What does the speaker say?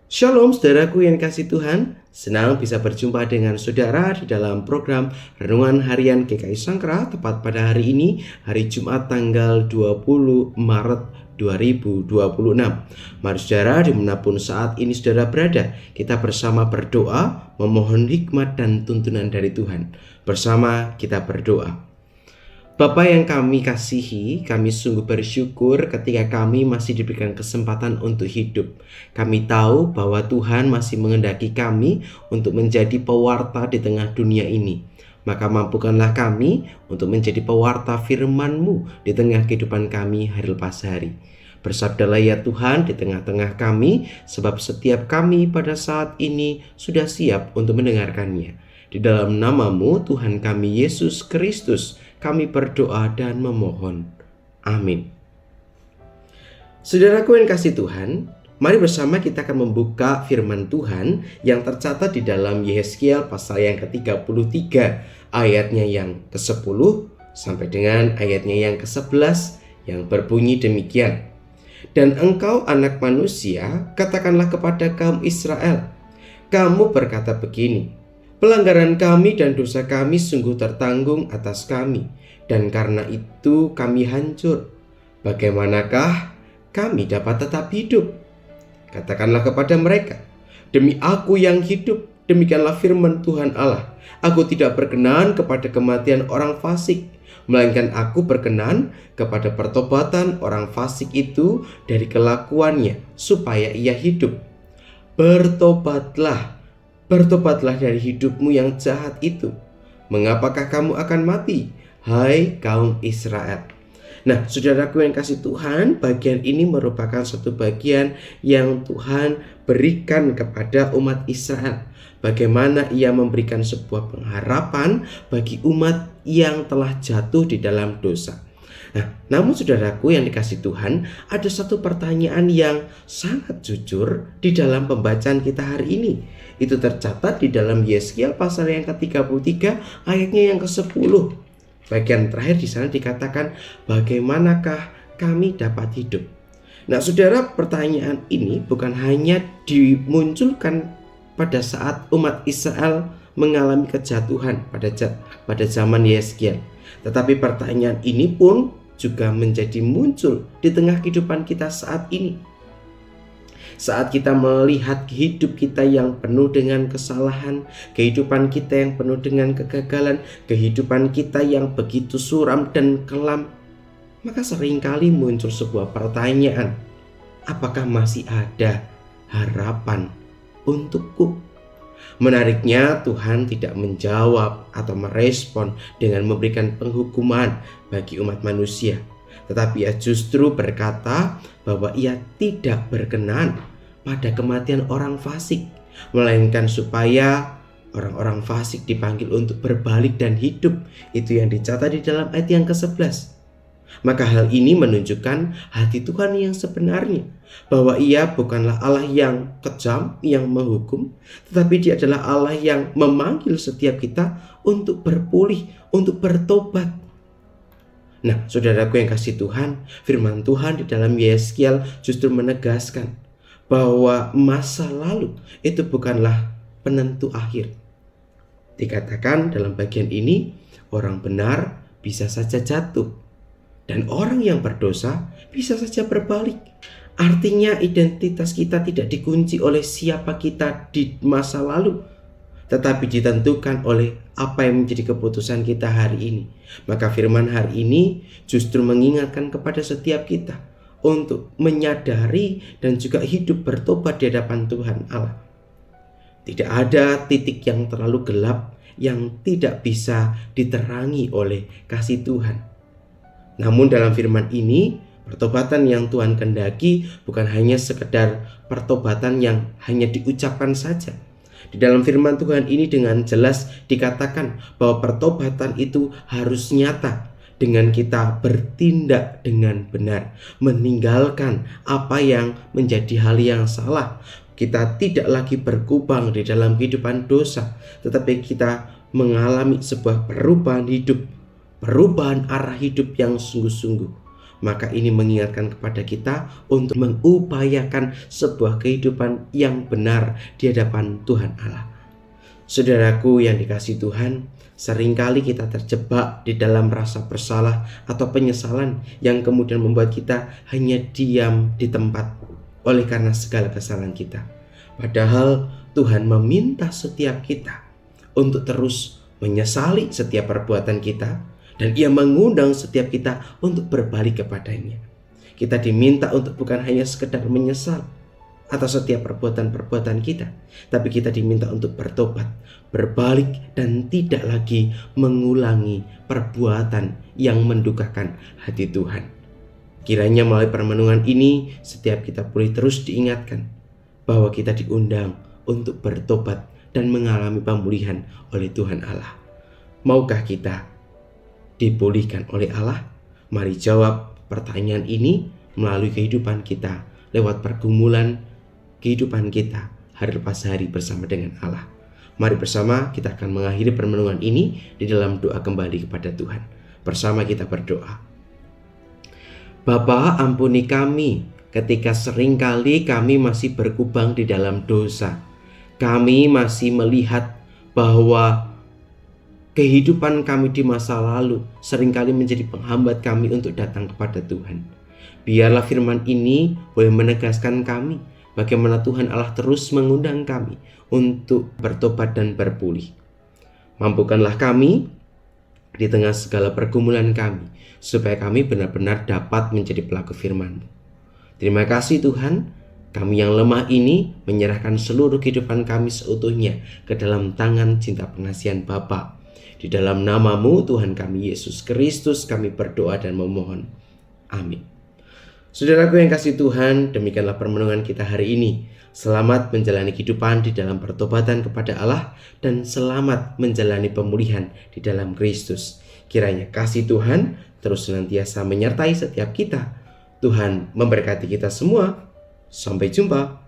Shalom saudaraku yang kasih Tuhan, senang bisa berjumpa dengan saudara di dalam program Renungan Harian GKI Sangkra tepat pada hari ini, hari Jumat tanggal 20 Maret 2026. Mari saudara dimanapun saat ini saudara berada, kita bersama berdoa memohon hikmat dan tuntunan dari Tuhan. Bersama kita berdoa. Bapa yang kami kasihi, kami sungguh bersyukur ketika kami masih diberikan kesempatan untuk hidup. Kami tahu bahwa Tuhan masih menghendaki kami untuk menjadi pewarta di tengah dunia ini. Maka mampukanlah kami untuk menjadi pewarta firman-Mu di tengah kehidupan kami hari lepas hari. Bersabdalah ya Tuhan di tengah-tengah kami, sebab setiap kami pada saat ini sudah siap untuk mendengarkannya. Di dalam nama-Mu Tuhan kami Yesus Kristus, kami berdoa dan memohon. Amin. Saudaraku yang kasih Tuhan, mari bersama kita akan membuka firman Tuhan yang tercatat di dalam Yehezkiel pasal yang ke-33, ayatnya yang ke-10 sampai dengan ayatnya yang ke-11 yang berbunyi demikian. Dan engkau anak manusia, katakanlah kepada kaum Israel, kamu berkata begini, pelanggaran kami dan dosa kami sungguh tertanggung atas kami, dan karena itu kami hancur. Bagaimanakah kami dapat tetap hidup? Katakanlah kepada mereka, demi aku yang hidup, demikianlah firman Tuhan Allah, aku tidak berkenan kepada kematian orang fasik, melainkan aku berkenan kepada pertobatan orang fasik itu dari kelakuannya, supaya ia hidup. Bertobatlah dari hidupmu yang jahat itu. Mengapakah kamu akan mati, hai kaum Israel? Nah, saudaraku yang kasih Tuhan, bagian ini merupakan satu bagian yang Tuhan berikan kepada umat Israel. Bagaimana ia memberikan sebuah pengharapan bagi umat yang telah jatuh di dalam dosa. Nah, namun saudaraku yang dikasih Tuhan, ada satu pertanyaan yang sangat jujur di dalam pembacaan kita hari ini. Itu tercatat di dalam Yehezkiel pasal yang ke-33 ayatnya yang ke-10. Bagian terakhir di sana dikatakan, bagaimanakah kami dapat hidup? Nah, saudara, pertanyaan ini bukan hanya dimunculkan pada saat umat Israel mengalami kejatuhan pada zaman Yehezkiel, tetapi pertanyaan ini pun juga menjadi muncul di tengah kehidupan kita saat ini. Saat kita melihat hidup kita yang penuh dengan kesalahan, kehidupan kita yang penuh dengan kegagalan, kehidupan kita yang begitu suram dan kelam, maka seringkali muncul sebuah pertanyaan, apakah masih ada harapan untukku? Menariknya, Tuhan tidak menjawab atau merespon dengan memberikan penghukuman bagi umat manusia, tetapi ia justru berkata bahwa ia tidak berkenan pada kematian orang fasik, melainkan supaya orang-orang fasik dipanggil untuk berbalik dan hidup. Itu yang dicatat di dalam ayat yang ke-11. Maka hal ini menunjukkan hati Tuhan yang sebenarnya, bahwa ia bukanlah Allah yang kejam, yang menghukum, tetapi dia adalah Allah yang memanggil setiap kita untuk berpulih, untuk bertobat. Nah, saudaraku yang kasih Tuhan, firman Tuhan di dalam Yehezkiel justru menegaskan bahwa masa lalu itu bukanlah penentu akhir. Dikatakan dalam bagian ini, orang benar bisa saja jatuh, dan orang yang berdosa bisa saja berbalik. Artinya identitas kita tidak dikunci oleh siapa kita di masa lalu, tetapi ditentukan oleh apa yang menjadi keputusan kita hari ini. Maka firman hari ini justru mengingatkan kepada setiap kita untuk menyadari dan juga hidup bertobat di hadapan Tuhan Allah. Tidak ada titik yang terlalu gelap yang tidak bisa diterangi oleh kasih Tuhan. Namun dalam firman ini, pertobatan yang Tuhan kehendaki bukan hanya sekedar pertobatan yang hanya diucapkan saja. Di dalam firman Tuhan ini dengan jelas dikatakan bahwa pertobatan itu harus nyata, dengan kita bertindak dengan benar, meninggalkan apa yang menjadi hal yang salah. Kita tidak lagi berkubang di dalam kehidupan dosa, tetapi kita mengalami sebuah perubahan hidup, perubahan arah hidup yang sungguh-sungguh. maka ini mengingatkan kepada kita untuk mengupayakan sebuah kehidupan yang benar di hadapan Tuhan Allah. Saudaraku yang dikasihi Tuhan, seringkali kita terjebak di dalam rasa bersalah atau penyesalan yang kemudian membuat kita hanya diam di tempat oleh karena segala kesalahan kita. Padahal Tuhan meminta setiap kita untuk terus menyesali setiap perbuatan kita, dan Ia mengundang setiap kita untuk berbalik kepadanya. Kita diminta untuk bukan hanya sekedar menyesal atas setiap perbuatan-perbuatan kita, tapi kita diminta untuk bertobat, berbalik, dan tidak lagi mengulangi perbuatan yang mendukakan hati Tuhan. Kiranya melalui permenungan ini setiap kita boleh terus diingatkan bahwa kita diundang untuk bertobat dan mengalami pemulihan oleh Tuhan Allah. Maukah kita dipulihkan oleh Allah? Mari jawab pertanyaan ini melalui kehidupan kita lewat pergumulan kehidupan kita hari lepas hari bersama dengan Allah. Mari bersama kita akan mengakhiri permenungan ini di dalam doa kembali kepada Tuhan. Bersama kita berdoa. Bapa, ampuni kami ketika seringkali kami masih berkubang di dalam dosa. Kami masih melihat bahwa kehidupan kami di masa lalu seringkali menjadi penghambat kami untuk datang kepada Tuhan. Biarlah firman ini boleh menegaskan kami bagaimana Tuhan Allah terus mengundang kami untuk bertobat dan berpulih. Mampukanlah kami di tengah segala pergumulan kami, supaya kami benar-benar dapat menjadi pelaku firman-Mu. Terima kasih Tuhan, kami yang lemah ini menyerahkan seluruh kehidupan kami seutuhnya ke dalam tangan cinta pengasihan Bapa. Di dalam nama-Mu Tuhan kami Yesus Kristus kami berdoa dan memohon. Amin. Saudaraku yang kasih Tuhan, demikianlah permenungan kita hari ini. Selamat menjalani kehidupan di dalam pertobatan kepada Allah dan selamat menjalani pemulihan di dalam Kristus. Kiranya kasih Tuhan terus senantiasa menyertai setiap kita. Tuhan memberkati kita semua. Sampai jumpa.